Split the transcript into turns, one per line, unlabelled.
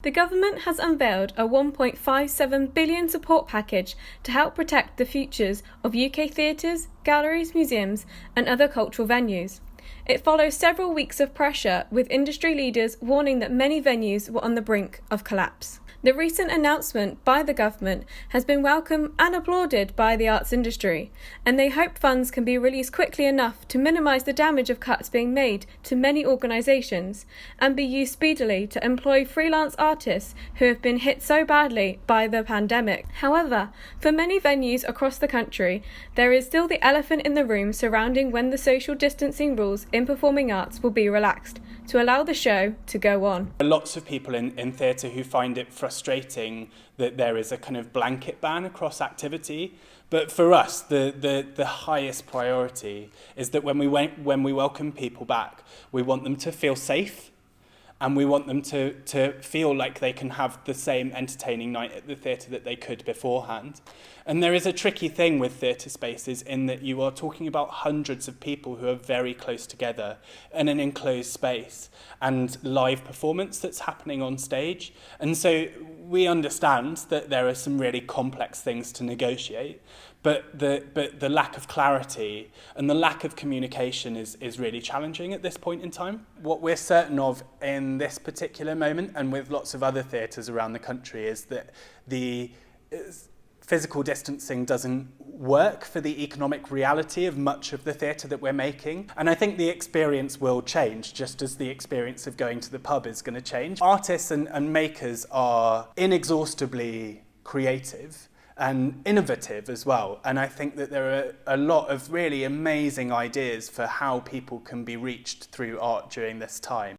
The government has unveiled a £1.57 billion support package to help protect the futures of UK theatres, galleries, museums and other cultural venues. It follows several weeks of pressure, with industry leaders warning that many venues were on the brink of collapse. The recent announcement by the government has been welcomed and applauded by the arts industry, and they hope funds can be released quickly enough to minimise the damage of cuts being made to many organisations and be used speedily to employ freelance artists who have been hit so badly by the pandemic. However, for many venues across the country, there is still the elephant in the room surrounding when the social distancing rules in performing arts will be relaxed to allow the show to go on.
There are lots of people in theatre who find it frustrating that there is a kind of blanket ban across activity. But for us, the highest priority is that when we welcome people back, we want them to feel safe, and we want them to feel like they can have the same entertaining night at the theatre that they could beforehand. And there is a tricky thing with theatre spaces in that you are talking about hundreds of people who are very close together in an enclosed space and live performance that's happening on stage. And so we understand that there are some really complex things to negotiate, but the lack of clarity and the lack of communication is really challenging at this point in time. What we're certain of in this particular moment, and with lots of other theatres around the country, is that the physical distancing doesn't work for the economic reality of much of the theatre that we're making. And I think the experience will change, just as the experience of going to the pub is going to change. Artists and makers are inexhaustibly creative and innovative as well. And I think that there are a lot of really amazing ideas for how people can be reached through art during this time.